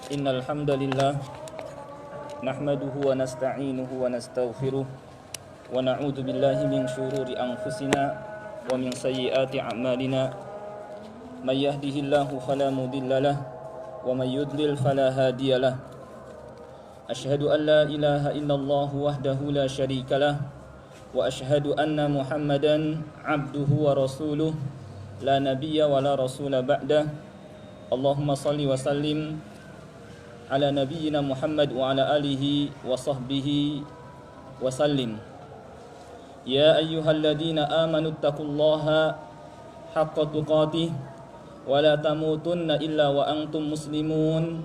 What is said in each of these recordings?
Innal hamdalillah nahmaduhu wa nasta'inuhu wa nastaghfiruh wa na'udzu billahi min shururi anfusina wa min sayyiati a'malina may yahdihillahu fala mudilla lahu wa may yudlil fala hadiya lahu asyhadu an la ilaha illallah wahdahu la syarika lahu wa asyhadu anna Muhammadan 'abduhu wa rasuluh la nabiyya wa la rasula ba'dah. Allahumma salli wa sallim ala nabiyyina Muhammad wa ala alihi wa sahbihi wa sallim. Ya ayyuhalladzina amanu taqullaha haqqa tuqatih wa la tamutunna illa wa antum muslimun.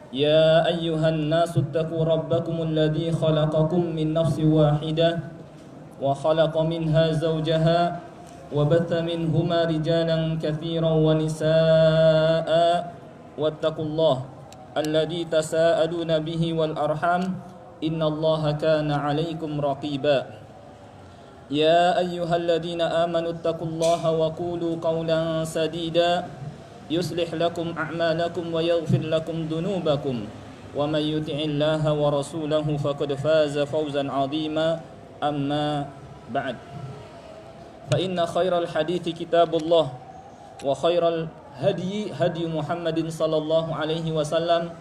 Ya ayyuhan nasu taqu rabbakumul ladzi khalaqakum min nafsin wahidah wa khalaqa minha zawjaha wa batha minhuma rijalan katsiran wa nisaa'a wattaqullaha alladzi tasaaluna bihi wal arham innallaha kana 'alaikum raqiba. Ya ayyuhalladzina amanu taqullaha wa qulu qawlan sadida yuslih lakum a'malakum wa yaghfir lakum dhunubakum wa may yuti'illaha wa rasulahu faqad faza fawzan 'azima. Amma ba'd. Fa inna khairal hadithi kitabullah wa khairal hadi Muhammadin sallallahu alaihi wasallam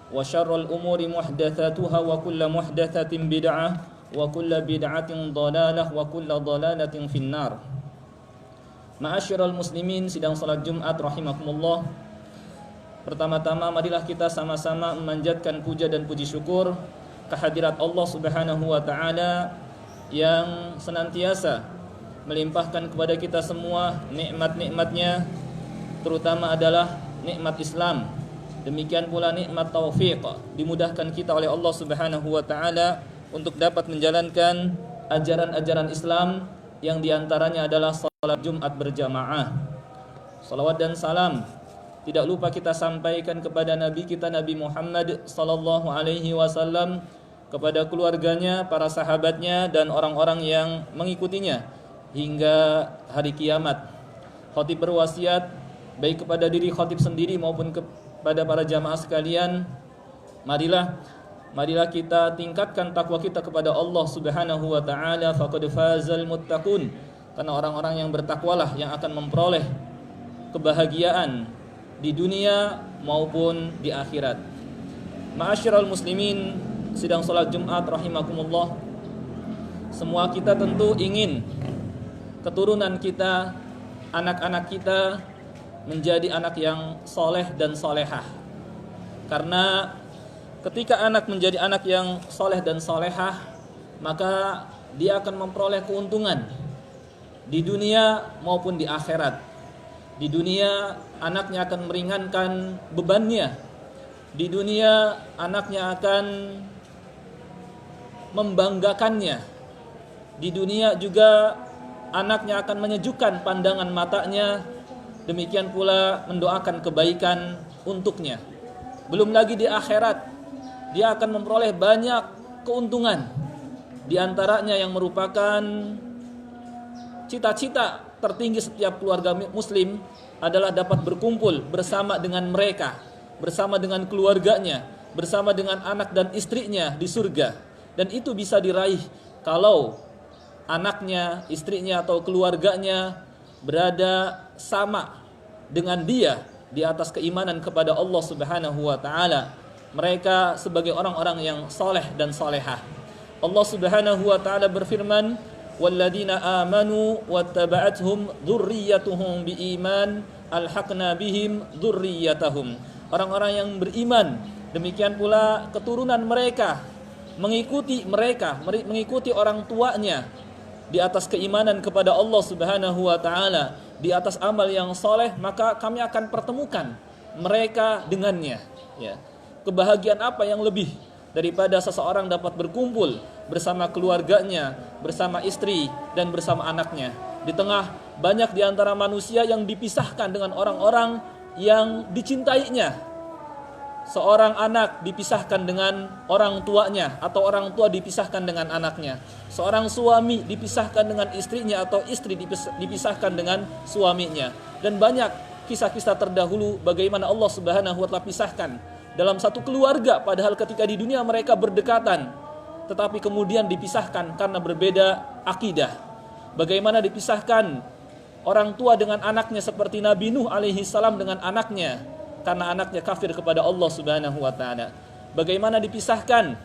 wa syarrul umuri muhdatsatuha wa kullu muhdatsatin bid'ah wa kullu bid'atin dhalalah wa kullu dhalalatin finnar. Ma'asyiral muslimin sidang salat Jumat rahimakumullah. Pertama-tama marilah kita sama-sama memanjatkan puja dan puji syukur kehadirat Allah Subhanahu wa taala yang senantiasa melimpahkan kepada kita semua nikmat-nikmatnya, terutama adalah nikmat Islam. Demikian pula nikmat taufik, dimudahkan kita oleh Allah Subhanahu wa taala untuk dapat menjalankan ajaran-ajaran Islam yang diantaranya adalah salat Jumat berjamaah. Salawat dan salam tidak lupa kita sampaikan kepada Nabi kita Nabi Muhammad sallallahu alaihi wasallam, kepada keluarganya, para sahabatnya dan orang-orang yang mengikutinya hingga hari kiamat. Khatib berwasiat baik kepada diri khatib sendiri maupun kepada para jamaah sekalian, marilah kita tingkatkan takwa kita kepada Allah Subhanahu wa taala. Faqad fazal muttaqun, karena orang-orang yang bertakwalah yang akan memperoleh kebahagiaan di dunia maupun di akhirat. Ma'asyiral muslimin sidang salat Jumat rahimakumullah. Semua kita tentu ingin keturunan kita, anak-anak kita menjadi anak yang soleh dan solehah. Karena ketika anak menjadi anak yang soleh dan solehah, maka dia akan memperoleh keuntungan di dunia maupun di akhirat. Di dunia anaknya akan meringankan bebannya. Di dunia anaknya akan membanggakannya. Di dunia juga anaknya akan menyejukkan pandangan matanya. Demikian pula mendoakan kebaikan untuknya. Belum lagi di akhirat, dia akan memperoleh banyak keuntungan. Di antaranya yang merupakan cita-cita tertinggi setiap keluarga muslim adalah dapat berkumpul bersama dengan mereka, bersama dengan keluarganya, bersama dengan anak dan istrinya di surga. Dan itu bisa diraih kalau anaknya, istrinya atau keluarganya berada sama dengan dia di atas keimanan kepada Allah Subhanahu wa taala. Mereka sebagai orang-orang yang soleh dan solehah. Allah Subhanahu wa taala berfirman, "Walladzina amanu wattaba'athum dzurriyyatuhum biiman alhaqna bihim dzurriyyatahum." Orang-orang yang beriman, demikian pula keturunan mereka mengikuti orang tuanya di atas keimanan kepada Allah Subhanahu wa taala, di atas amal yang soleh, maka kami akan pertemukan mereka dengannya. Ya. Kebahagiaan apa yang lebih daripada seseorang dapat berkumpul bersama keluarganya, bersama istri dan bersama anaknya. Di tengah banyak di antara manusia yang dipisahkan dengan orang-orang yang dicintainya. Seorang anak dipisahkan dengan orang tuanya, atau orang tua dipisahkan dengan anaknya. Seorang suami dipisahkan dengan istrinya, atau istri dipisahkan dengan suaminya. Dan banyak kisah-kisah terdahulu bagaimana Allah Subhanahu wa taala pisahkan dalam satu keluarga, padahal ketika di dunia mereka berdekatan, tetapi kemudian dipisahkan karena berbeda akidah. Bagaimana dipisahkan orang tua dengan anaknya seperti Nabi Nuh alaihi salam dengan anaknya karena anaknya kafir kepada Allah Subhanahu wa taala. Bagaimana dipisahkan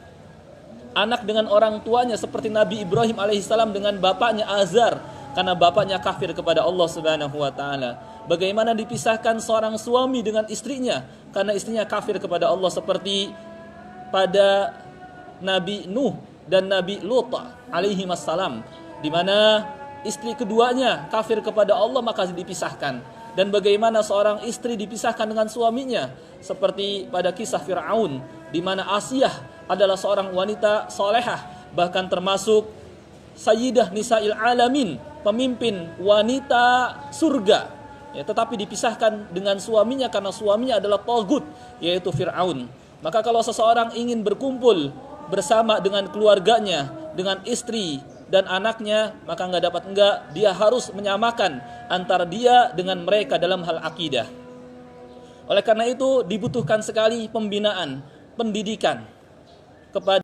anak dengan orang tuanya seperti Nabi Ibrahim alaihi salam dengan bapaknya Azar karena bapaknya kafir kepada Allah Subhanahu wa taala. Bagaimana dipisahkan seorang suami dengan istrinya karena istrinya kafir kepada Allah seperti pada Nabi Nuh dan Nabi Lut alaihi wassalam, di mana istri keduanya kafir kepada Allah maka dipisahkan. Dan bagaimana seorang istri dipisahkan dengan suaminya seperti pada kisah Fir'aun, di mana Asiyah adalah seorang wanita salehah, bahkan termasuk Sayyidah Nisa'il Alamin, pemimpin wanita surga, ya, tetapi dipisahkan dengan suaminya karena suaminya adalah tagut, yaitu Fir'aun. Maka kalau seseorang ingin berkumpul bersama dengan keluarganya, dengan istri dan anaknya, maka dia harus menyamakan antara dia dengan mereka dalam hal akidah. Oleh karena itu dibutuhkan sekali pembinaan, pendidikan kepada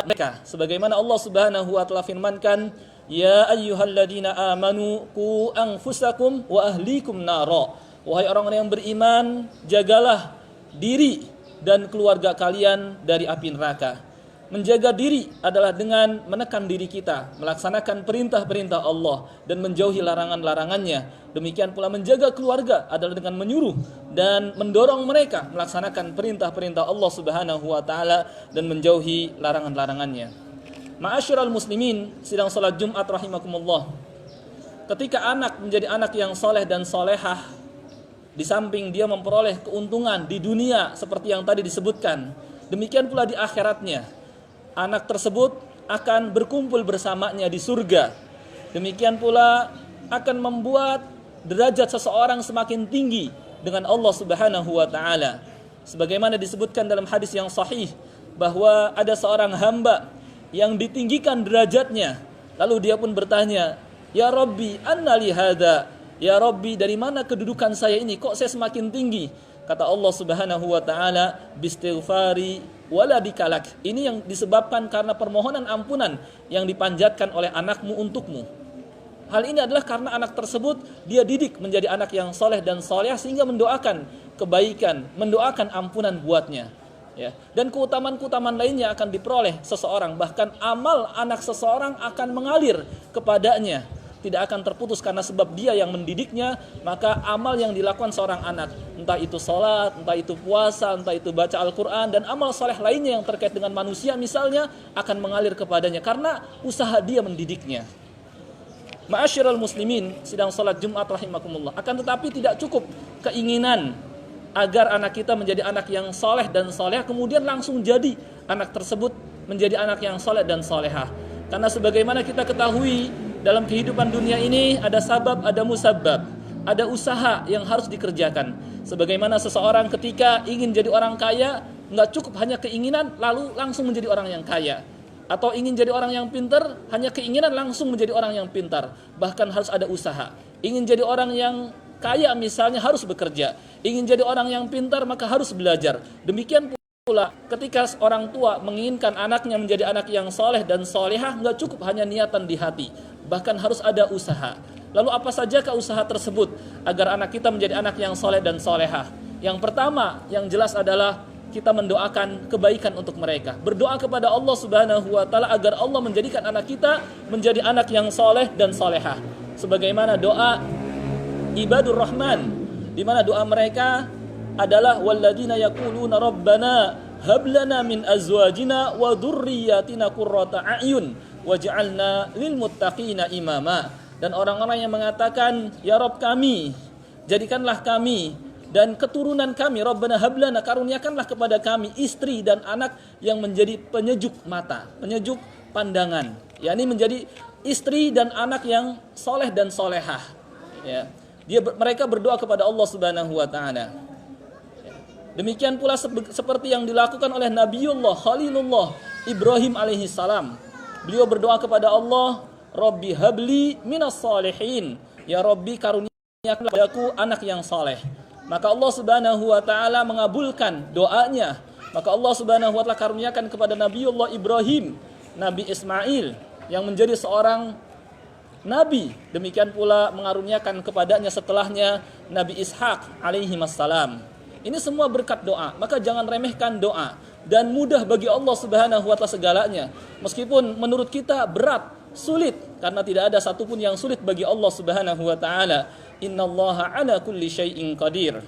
mereka, sebagaimana Allah Subhanahu wa taala firmankan, ya ayyuhalladzina amanu qu anfusakum wa ahlikum nara. Wahai orang-orang yang beriman, jagalah diri dan keluarga kalian dari api neraka. Menjaga diri adalah dengan menekan diri kita, melaksanakan perintah-perintah Allah dan menjauhi larangan-larangannya. Demikian pula menjaga keluarga adalah dengan menyuruh dan mendorong mereka melaksanakan perintah-perintah Allah Subhanahu wa taala dan menjauhi larangan-larangannya. Ma'asyiral muslimin, sidang salat Jumat rahimakumullah. Ketika anak menjadi anak yang soleh dan solehah, di samping dia memperoleh keuntungan di dunia seperti yang tadi disebutkan, demikian pula di akhiratnya. Anak tersebut akan berkumpul bersamanya di surga. Demikian pula akan membuat derajat seseorang semakin tinggi dengan Allah Subhanahu wa taala. Sebagaimana disebutkan dalam hadis yang sahih bahwa ada seorang hamba yang ditinggikan derajatnya, lalu dia pun bertanya, "Ya Rabbi, anna li hadza?" Ya Rabbi, dari mana kedudukan saya ini? Kok saya semakin tinggi? Kata Allah Subhanahu wa taala, "Bistighfari wala bikalak." Ini yang disebabkan karena permohonan ampunan yang dipanjatkan oleh anakmu untukmu. Hal ini adalah karena anak tersebut dia didik menjadi anak yang soleh dan soleh sehingga mendoakan kebaikan, mendoakan ampunan buatnya. Ya. Dan keutamaan-keutamaan lainnya akan diperoleh seseorang. Bahkan amal anak seseorang akan mengalir kepadanya, tidak akan terputus karena sebab dia yang mendidiknya. Maka amal yang dilakukan seorang anak, entah itu sholat, entah itu puasa, entah itu baca Al-Quran, dan amal soleh lainnya yang terkait dengan manusia misalnya, akan mengalir kepadanya karena usaha dia mendidiknya. Ma'asyiral muslimin, sidang salat Jumat rahimakumullah. Akan tetapi tidak cukup keinginan agar anak kita menjadi anak yang soleh dan soleh, kemudian langsung jadi anak tersebut menjadi anak yang soleh dan solehah. Karena sebagaimana kita ketahui, dalam kehidupan dunia ini ada sabab, ada musabab, ada usaha yang harus dikerjakan. Sebagaimana seseorang ketika ingin jadi orang kaya, nggak cukup hanya keinginan lalu langsung menjadi orang yang kaya. Atau ingin jadi orang yang pintar, hanya keinginan langsung menjadi orang yang pintar. Bahkan harus ada usaha. Ingin jadi orang yang kaya misalnya harus bekerja. Ingin jadi orang yang pintar maka harus belajar. Demikian pula ketika orang tua menginginkan anaknya menjadi anak yang soleh dan solehah, nggak cukup hanya niatan di hati. Bahkan harus ada usaha. Lalu apa sajakah usaha tersebut agar anak kita menjadi anak yang soleh dan solehah? Yang pertama yang jelas adalah kita mendoakan kebaikan untuk mereka. Berdoa kepada Allah Subhanahu wa taala agar Allah menjadikan anak kita menjadi anak yang soleh dan solehah. Sebagaimana doa ibadur rahman, di mana doa mereka adalah walladzina yaquluna rabbana hab lana min azwajina wa dzurriyyatina qurrata a'yun waj'alna lil muttaqina imama. Dan orang-orang yang mengatakan, ya Rabb kami, jadikanlah kami dan keturunan kami, Rabbana hablana, karuniakanlah kepada kami istri dan anak yang menjadi penyejuk mata, penyejuk pandangan. yakni menjadi istri dan anak yang soleh dan solehah. Ya. Mereka berdoa kepada Allah Subhanahu wa taala. Demikian pula seperti yang dilakukan oleh Nabiullah Khalilullah Ibrahim alaihi salam. Beliau berdoa kepada Allah, Rabbi habli minas salihin. Ya Rabbi karuniakanlah padaku anak yang saleh. maka Allah Subhanahu wa taala mengabulkan doanya. Maka Allah Subhanahu wa taala karuniakan kepada Nabiullah Ibrahim, Nabi Ismail yang menjadi seorang nabi. Demikian pula mengaruniakan kepadanya setelahnya Nabi Ishak alaihi wassalam. Ini semua berkat doa. Maka jangan remehkan doa, dan mudah bagi Allah Subhanahu wa taala segalanya. Meskipun menurut kita berat, sulit, karena tidak ada satupun yang sulit bagi Allah Subhanahu wa taala. Innallaha ala kulli syai'in qadir.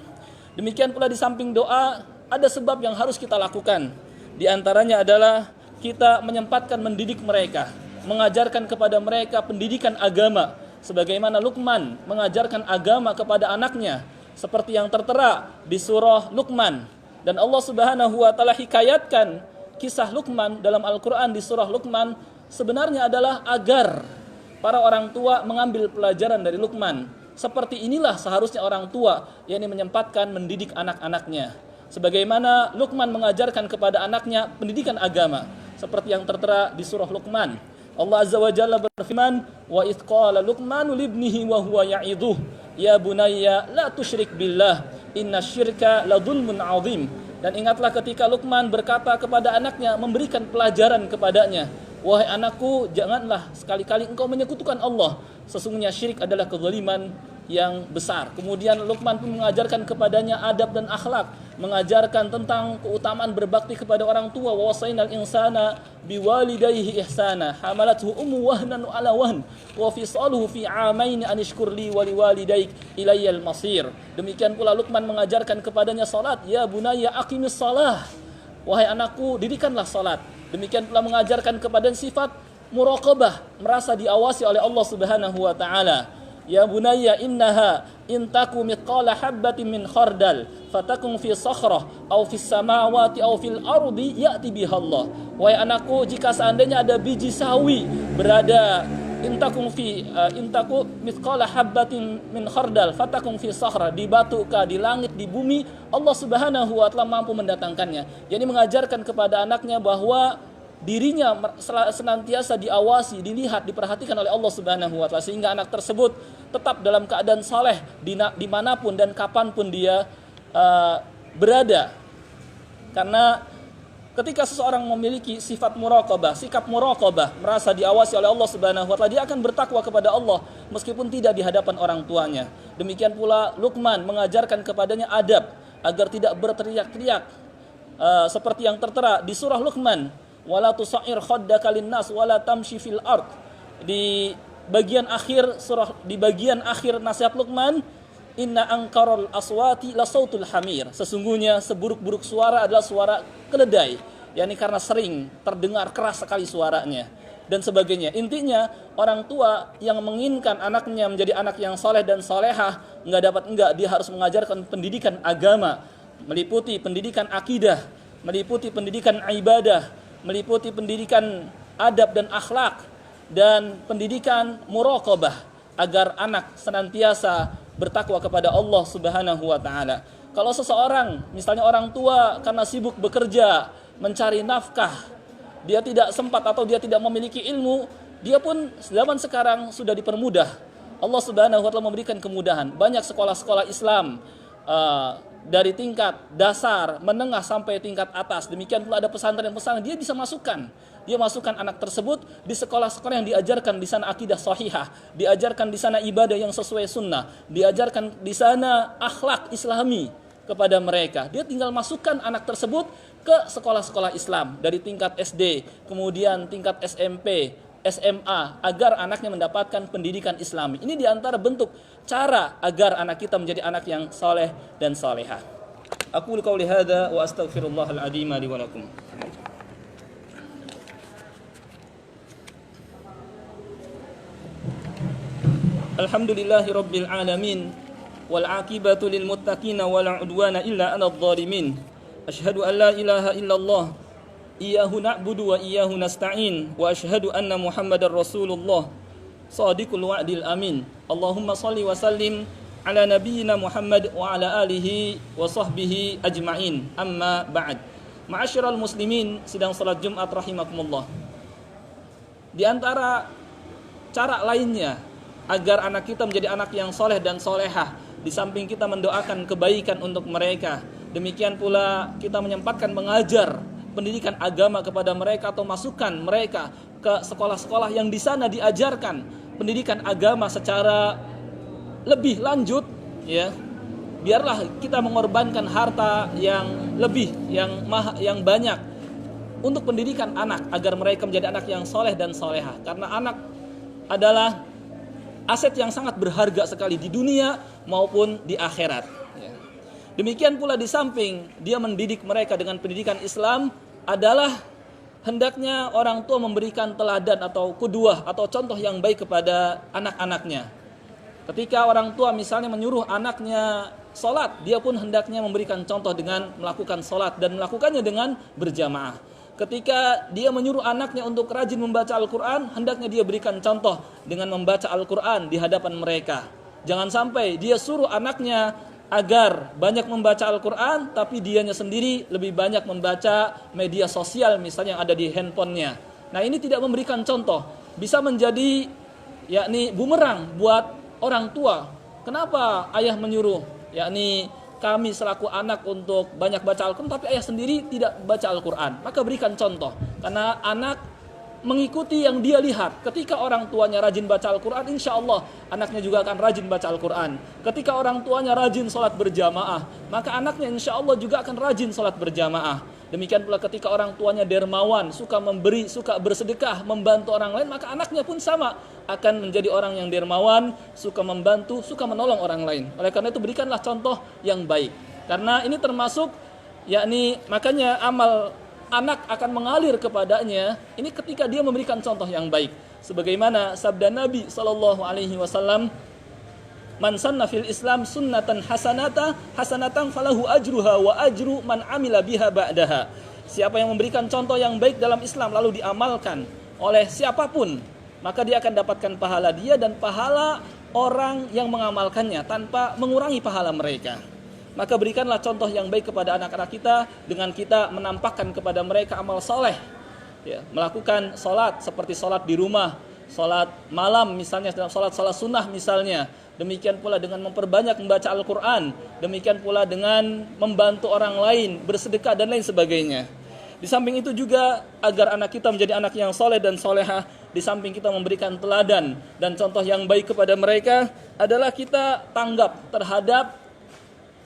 Demikian pula di samping doa ada sebab yang harus kita lakukan. Di antaranya adalah kita menyempatkan mendidik mereka, mengajarkan kepada mereka pendidikan agama, sebagaimana Luqman mengajarkan agama kepada anaknya, seperti yang tertera di surah Luqman. Dan Allah Subhanahu wa taala hikayatkan kisah Luqman dalam Al-Qur'an di surah Luqman sebenarnya adalah agar para orang tua mengambil pelajaran dari Luqman. Seperti inilah seharusnya orang tua, yakni menyempatkan mendidik anak-anaknya. Sebagaimana Luqman mengajarkan kepada anaknya pendidikan agama, seperti yang tertera di surah Luqman. Allah Azza wa Jalla berfirman, "Wa idh qala Luqmanu libnihi wa huwa ya'idhuh, ya bunayya la tusyrik billah, innasyirka la dzulmun 'adzim." Dan ingatlah ketika Luqman berkata kepada anaknya, memberikan pelajaran kepadanya, "Wahai anakku, janganlah sekali-kali engkau menyekutukan Allah. Sesungguhnya syirik adalah kezaliman yang besar." Kemudian Luqman pun mengajarkan kepadanya adab dan akhlak, mengajarkan tentang keutamaan berbakti kepada orang tua. Wa wasainal insana biwalidayhi ihsana, hamalathu ummu wahnan ala wahn, wa fisaluhu fi amain an ishkur li wa liwalidayk ilayyal masir. Demikian pula Luqman mengajarkan kepadanya salat, "Ya bunayya aqimis shalah." Wahai anakku, dirikanlah salat. Demikian pula mengajarkan kepadanya sifat muraqabah, merasa diawasi oleh Allah Subhanahu wa taala. "Ya bunayya innaha in taku mithqala habbatin min khardal fatakun fi sakhrah aw fis samawati aw fil ardi ya'ti biha Allah." Wahai anakku, jika seandainya ada biji sawi berada in taku mithqala habbatin min khardal fatakun fi sakhrah, di batu kah, di langit, di bumi, Allah Subhanahu wa taala mampu mendatangkannya. Jadi mengajarkan kepada anaknya bahwa dirinya senantiasa diawasi, dilihat, diperhatikan oleh Allah Subhanahu wa taala, sehingga anak tersebut tetap dalam keadaan saleh dimanapun dan kapanpun dia berada. Karena ketika seseorang memiliki sifat muraqabah, sikap muraqabah, merasa diawasi oleh Allah Subhanahu wa taala, dia akan bertakwa kepada Allah meskipun tidak di hadapan orang tuanya. Demikian pula Luqman mengajarkan kepadanya adab agar tidak berteriak-teriak, seperti yang tertera di surah Luqman, "Wala tusair khaddaka linnas wala tamshi fil ard." Di bagian akhir nasihat Luqman, "Inna angkarul aswati la sautul hamir." Sesungguhnya seburuk-buruk suara adalah suara keledai, yakni karena sering terdengar keras sekali suaranya dan sebagainya. Intinya orang tua yang menginginkan anaknya menjadi anak yang saleh dan salehah, dia harus mengajarkan pendidikan agama, meliputi pendidikan akidah, meliputi pendidikan ibadah, meliputi pendidikan adab dan akhlak, dan pendidikan muraqabah, agar anak senantiasa bertakwa kepada Allah Subhanahu wa taala. Kalau seseorang, misalnya orang tua, karena sibuk bekerja, mencari nafkah, dia tidak sempat atau dia tidak memiliki ilmu, dia pun zaman sekarang sudah dipermudah. Allah Subhanahu wa taala memberikan kemudahan. Banyak sekolah-sekolah Islam dari tingkat dasar, menengah sampai tingkat atas. Demikian pula ada pesantren-pesantren, dia bisa masukkan. Dia masukkan anak tersebut di sekolah-sekolah yang diajarkan di sana akidah sahihah, diajarkan di sana ibadah yang sesuai sunnah, diajarkan di sana akhlak islami kepada mereka. Dia tinggal masukkan anak tersebut ke sekolah-sekolah Islam dari tingkat SD, kemudian tingkat SMP, SMA, agar anaknya mendapatkan pendidikan Islami. Ini diantara bentuk cara agar anak kita menjadi anak yang saleh dan salehah. Aqulu qouli hadza wa astaghfirullahal azim li wa lakum. Alhamdulillahi rabbil alamin wal aqibatu lil muttaqin wala udwana illa 'alal zalimin. Asyhadu an la ilaha illallah iyyahu na'budu wa iyyahu nasta'in wa asyhadu anna Muhammadar Rasulullah shadiqul wa'dil amin. Allahumma shalli wa sallim ala nabiyyina Muhammad wa ala alihi wa sahbihi ajma'in. Amma ba'd. Ma'asyiral muslimin sidang salat Jumat rahimakumullah. Di antara cara lainnya agar anak kita menjadi anak yang soleh dan solehah, di samping kita mendoakan kebaikan untuk mereka, demikian pula kita menyempatkan mengajar pendidikan agama kepada mereka atau masukkan mereka ke sekolah-sekolah yang di sana diajarkan pendidikan agama secara lebih lanjut, ya. Biarlah kita mengorbankan harta yang lebih, yang banyak untuk pendidikan anak agar mereka menjadi anak yang soleh dan soleha. Karena anak adalah aset yang sangat berharga sekali di dunia maupun di akhirat. Demikian pula di samping dia mendidik mereka dengan pendidikan Islam adalah hendaknya orang tua memberikan teladan atau qudwah atau contoh yang baik kepada anak-anaknya. Ketika orang tua misalnya menyuruh anaknya sholat, dia pun hendaknya memberikan contoh dengan melakukan sholat dan melakukannya dengan berjamaah. Ketika dia menyuruh anaknya untuk rajin membaca Al-Quran, hendaknya dia berikan contoh dengan membaca Al-Quran di hadapan mereka. Jangan sampai dia suruh anaknya agar banyak membaca Al-Quran, tapi dianya sendiri lebih banyak membaca media sosial misalnya yang ada di handphonenya. Nah, ini tidak memberikan contoh, bisa menjadi bumerang buat orang tua. Kenapa ayah menyuruh kami selaku anak untuk banyak baca Al-Quran, tapi ayah sendiri tidak baca Al-Quran? Maka berikan contoh, karena anak mengikuti yang dia lihat. Ketika orang tuanya rajin baca Al-Quran, insya Allah anaknya juga akan rajin baca Al-Quran. Ketika orang tuanya rajin sholat berjamaah, maka anaknya insya Allah juga akan rajin sholat berjamaah. Demikian pula ketika orang tuanya dermawan, suka memberi, suka bersedekah, membantu orang lain, maka anaknya pun sama akan menjadi orang yang dermawan, suka membantu, suka menolong orang lain. Oleh karena itu berikanlah contoh yang baik. Karena ini termasuk makanya amal anak akan mengalir kepadanya ini ketika dia memberikan contoh yang baik. Sebagaimana sabda Nabi SAW, "Man sanna fil Islam sunnatan hasanatan falahu ajruha wa ajru man amila biha ba'daha." Siapa yang memberikan contoh yang baik dalam Islam lalu diamalkan oleh siapapun, maka dia akan dapatkan pahala dia dan pahala orang yang mengamalkannya tanpa mengurangi pahala mereka. Maka berikanlah contoh yang baik kepada anak-anak kita dengan kita menampakkan kepada mereka amal soleh, melakukan sholat seperti sholat di rumah, sholat malam misalnya, dalam sholat sunnah misalnya. Demikian pula dengan memperbanyak membaca Al-Quran, demikian pula dengan membantu orang lain, bersedekah dan lain sebagainya. Di samping itu juga agar anak kita menjadi anak yang soleh dan soleha, di samping kita memberikan teladan dan contoh yang baik kepada mereka adalah kita tanggap terhadap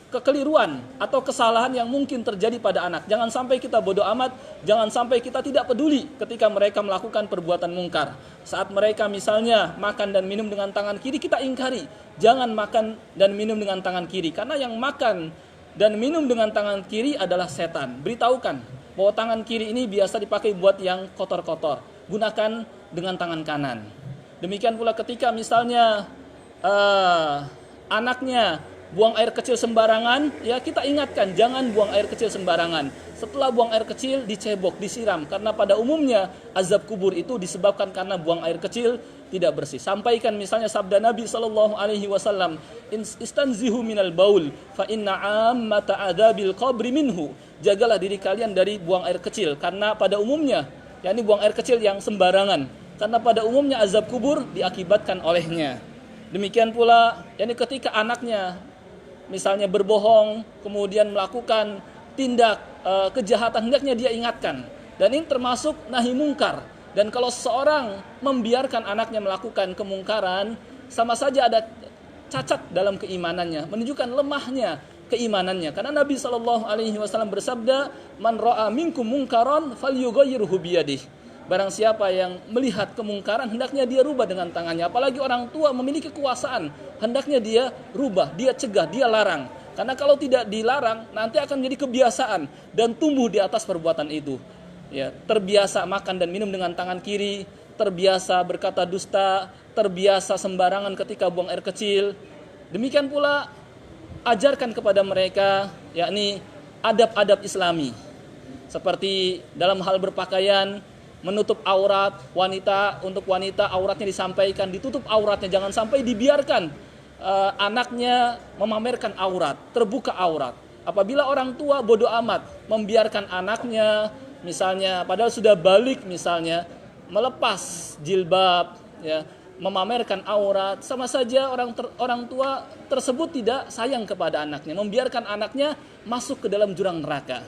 kekeliruan atau kesalahan yang mungkin terjadi pada anak. Jangan sampai kita bodoh amat, jangan sampai kita tidak peduli ketika mereka melakukan perbuatan mungkar. Saat mereka misalnya makan dan minum dengan tangan kiri, kita ingkari, jangan makan dan minum dengan tangan kiri, karena yang makan dan minum dengan tangan kiri adalah setan. Beritahukan bahwa tangan kiri ini biasa dipakai buat yang kotor-kotor, gunakan dengan tangan kanan. Demikian pula ketika misalnya anaknya buang air kecil sembarangan, kita ingatkan jangan buang air kecil sembarangan. Setelah buang air kecil dicebok, disiram, karena pada umumnya azab kubur itu disebabkan karena buang air kecil tidak bersih. Sampaikan misalnya sabda Nabi SAW, "Istanzihu minal baul, fa inna ammata adzabil qabri minhu." Jagalah diri kalian dari buang air kecil, karena pada umumnya, buang air kecil yang sembarangan, karena pada umumnya azab kubur diakibatkan olehnya. Demikian pula, ketika anaknya misalnya berbohong, kemudian melakukan tindak kejahatan, hendaknya dia ingatkan. Dan ini termasuk nahi mungkar. Dan kalau seseorang membiarkan anaknya melakukan kemungkaran, sama saja ada cacat dalam keimanannya, menunjukkan lemahnya keimanannya. Karena Nabi SAW bersabda, "Man ra'a minkum mungkaran falyughayyirhu biyadihi." Barang siapa yang melihat kemungkaran, hendaknya dia rubah dengan tangannya. Apalagi orang tua memiliki kekuasaan, hendaknya dia rubah, dia cegah, dia larang. Karena kalau tidak dilarang, nanti akan menjadi kebiasaan dan tumbuh di atas perbuatan itu. Terbiasa makan dan minum dengan tangan kiri, terbiasa berkata dusta, terbiasa sembarangan ketika buang air kecil. Demikian pula ajarkan kepada mereka adab-adab Islami. Seperti dalam hal berpakaian, menutup aurat wanita, untuk wanita auratnya disampaikan, ditutup auratnya, jangan sampai dibiarkan anaknya memamerkan aurat, terbuka aurat. Apabila orang tua bodoh amat membiarkan anaknya misalnya padahal sudah balik misalnya melepas jilbab, memamerkan aurat, sama saja orang tua tersebut tidak sayang kepada anaknya, membiarkan anaknya masuk ke dalam jurang neraka.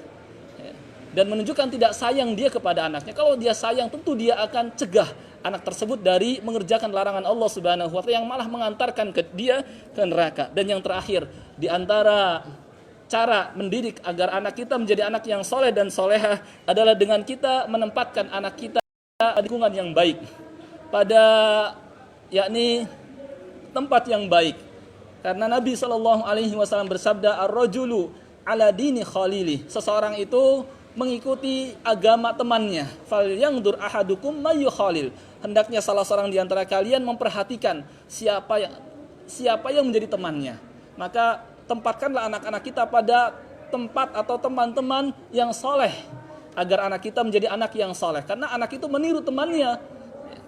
Dan menunjukkan tidak sayang dia kepada anaknya. Kalau dia sayang, tentu dia akan cegah anak tersebut dari mengerjakan larangan Allah Subhanahu wa taala yang malah mengantarkan dia ke neraka. Dan yang terakhir, di antara cara mendidik agar anak kita menjadi anak yang soleh dan solehah adalah dengan kita menempatkan anak kita di lingkungan yang baik, pada yakni tempat yang baik. Karena Nabi SAW bersabda, ar-rajulu ala dini khalili, seseorang itu mengikuti agama temannya. Fal yangdur ahadukum may yukhalil, hendaknya salah seorang di antara kalian memperhatikan siapa yang menjadi temannya. Maka tempatkanlah anak-anak kita pada tempat atau teman-teman yang soleh, agar anak kita menjadi anak yang soleh. Karena anak itu meniru temannya.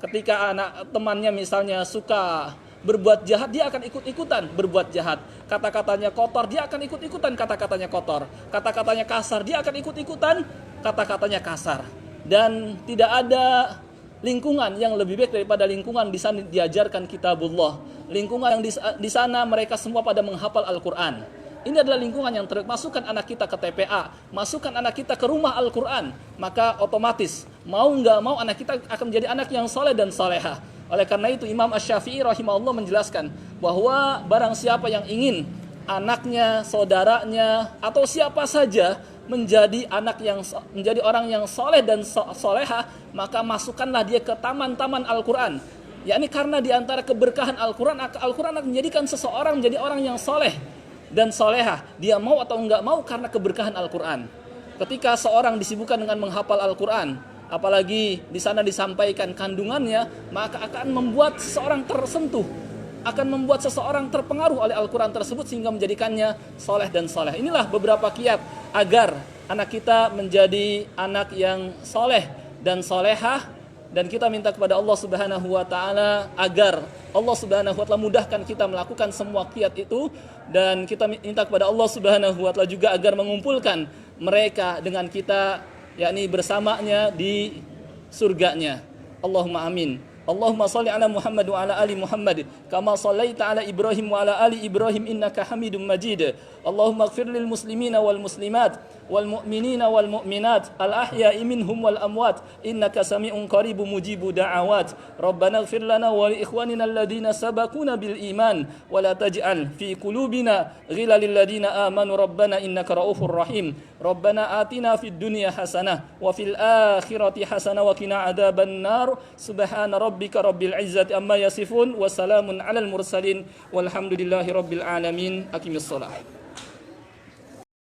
Ketika anak temannya misalnya suka berbuat jahat, dia akan ikut-ikutan berbuat jahat. Kata-katanya kotor, dia akan ikut-ikutan kata-katanya kotor. Kata-katanya kasar, dia akan ikut-ikutan kata-katanya kasar. Dan tidak ada lingkungan yang lebih baik daripada lingkungan di sana diajarkan kitabullah. Lingkungan yang di sana mereka semua pada menghafal Al-Quran. Ini adalah lingkungan yang terbaik. Masukkan anak kita ke TPA, masukkan anak kita ke rumah Al-Quran, maka otomatis mau nggak mau anak kita akan menjadi anak yang soleh dan solehah. Oleh karena itu Imam Asy-Syafi'i rahimahullah menjelaskan bahwa barang siapa yang ingin anaknya, saudaranya, atau siapa saja menjadi orang yang soleh dan solehah, maka masukkanlah dia ke taman-taman Al-Quran. Yakni karena di antara keberkahan Al-Quran akan menjadikan seseorang menjadi orang yang soleh dan solehah. Dia mau atau enggak mau karena keberkahan Al-Quran. Ketika seorang disibukkan dengan menghafal Al-Quran, apalagi di sana disampaikan kandungannya, maka akan membuat seseorang tersentuh, akan membuat seseorang terpengaruh oleh Al-Quran tersebut sehingga menjadikannya soleh dan soleh. Inilah beberapa kiat agar anak kita menjadi anak yang soleh dan solehah. Dan kita minta kepada Allah Subhanahu wa taala agar Allah Subhanahu wa taala mudahkan kita melakukan semua kiat itu, dan kita minta kepada Allah Subhanahu wa taala juga agar mengumpulkan mereka dengan kita, yakni bersamanya di surganya. Allahumma amin. Allahumma salli ala Muhammad wa ala ali Muhammad kama sallaita ala Ibrahim wa ala ali Ibrahim innaka Hamidum Majid. Allahumma ighfir lil muslimina wal muslimat wal mu'minina wal mu'minat al ahya'i minhum wal amwat innaka sami'un qaribun mujibu da'awat. Rabbana ighfir lana wa li ikhwanina alladhina sabaquna bil iman wa la taj'al fi qulubina ghillan lil ladina amanu rabbana innaka raufur rahim. Rabbana atina fid dunya hasanah wa fil akhirati hasanah wa qina adzaban nar. Subhana rabbika rabbil izzati amma yasifun wa salamun alal mursalin walhamdulillahi rabbil alamin. Aqimis shalah.